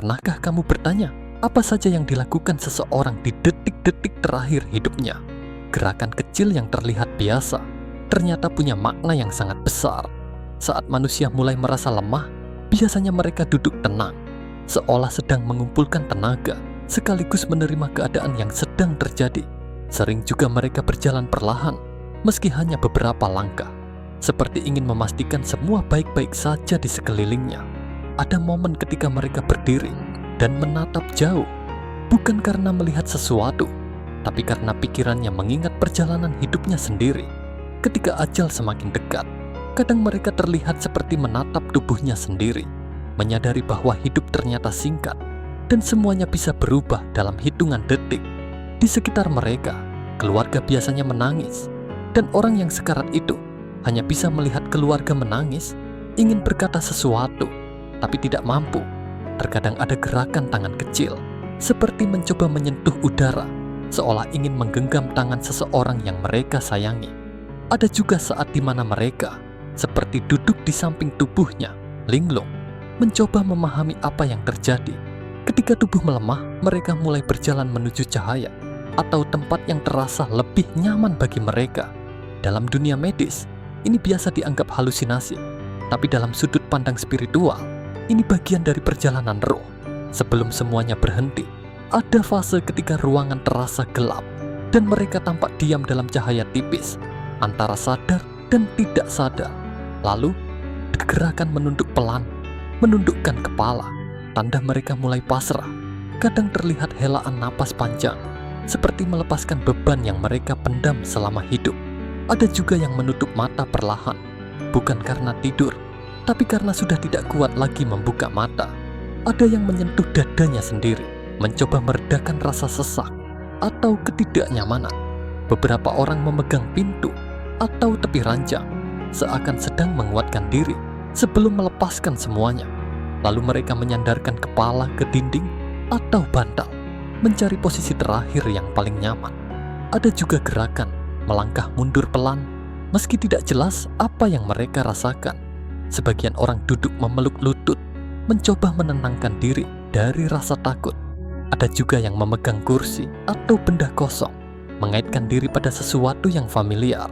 Pernahkah kamu bertanya, apa saja yang dilakukan seseorang di detik-detik terakhir hidupnya? Gerakan kecil yang terlihat biasa, ternyata punya makna yang sangat besar. Saat manusia mulai merasa lemah, biasanya mereka duduk tenang, seolah sedang mengumpulkan tenaga, sekaligus menerima keadaan yang sedang terjadi. Sering juga mereka berjalan perlahan, meski hanya beberapa langkah, seperti ingin memastikan semua baik-baik saja di sekelilingnya. Ada momen ketika mereka berdiri dan menatap jauh, bukan karena melihat sesuatu, tapi karena pikirannya mengingat perjalanan hidupnya sendiri. Ketika ajal semakin dekat, kadang mereka terlihat seperti menatap tubuhnya sendiri, menyadari bahwa hidup ternyata singkat dan semuanya bisa berubah dalam hitungan detik. Di sekitar mereka, keluarga biasanya menangis, dan orang yang sekarat itu hanya bisa melihat keluarga menangis, ingin berkata sesuatu, tapi tidak mampu. Terkadang ada gerakan tangan kecil, seperti mencoba menyentuh udara, seolah ingin menggenggam tangan seseorang yang mereka sayangi. Ada juga saat di mana mereka seperti duduk di samping tubuhnya, linglung, mencoba memahami apa yang terjadi. Ketika tubuh melemah, mereka mulai berjalan menuju cahaya atau tempat yang terasa lebih nyaman bagi mereka. Dalam dunia medis, ini biasa dianggap halusinasi, tapi dalam sudut pandang spiritual, ini bagian dari perjalanan roh. Sebelum semuanya berhenti, ada fase ketika ruangan terasa gelap dan mereka tampak diam dalam cahaya tipis, antara sadar dan tidak sadar. Lalu, gerakan menunduk pelan, menundukkan kepala, tanda mereka mulai pasrah. Kadang terlihat helaan napas panjang, seperti melepaskan beban yang mereka pendam selama hidup. Ada juga yang menutup mata perlahan, bukan karena tidur, tapi karena sudah tidak kuat lagi membuka mata. Ada yang menyentuh dadanya sendiri, mencoba meredakan rasa sesak atau ketidaknyamanan. Beberapa orang memegang pintu atau tepi ranjang, seakan sedang menguatkan diri sebelum melepaskan semuanya. Lalu mereka menyandarkan kepala ke dinding atau bantal, mencari posisi terakhir yang paling nyaman. Ada juga gerakan melangkah mundur pelan, meski tidak jelas apa yang mereka rasakan. Sebagian orang duduk memeluk lutut, mencoba menenangkan diri dari rasa takut. Ada juga yang memegang kursi atau benda kosong, mengaitkan diri pada sesuatu yang familiar.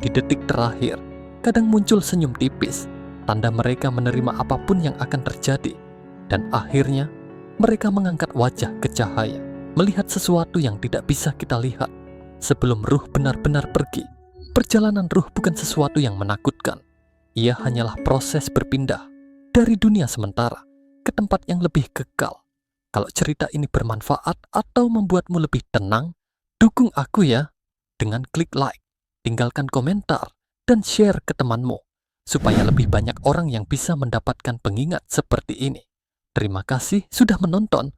Di detik terakhir, kadang muncul senyum tipis, tanda mereka menerima apapun yang akan terjadi. Dan akhirnya, mereka mengangkat wajah ke cahaya, melihat sesuatu yang tidak bisa kita lihat. Sebelum ruh benar-benar pergi, perjalanan ruh bukan sesuatu yang menakutkan. Ia hanyalah proses berpindah dari dunia sementara ke tempat yang lebih kekal. Kalau cerita ini bermanfaat atau membuatmu lebih tenang, dukung aku ya dengan klik like, tinggalkan komentar, dan share ke temanmu, supaya lebih banyak orang yang bisa mendapatkan pengingat seperti ini. Terima kasih sudah menonton.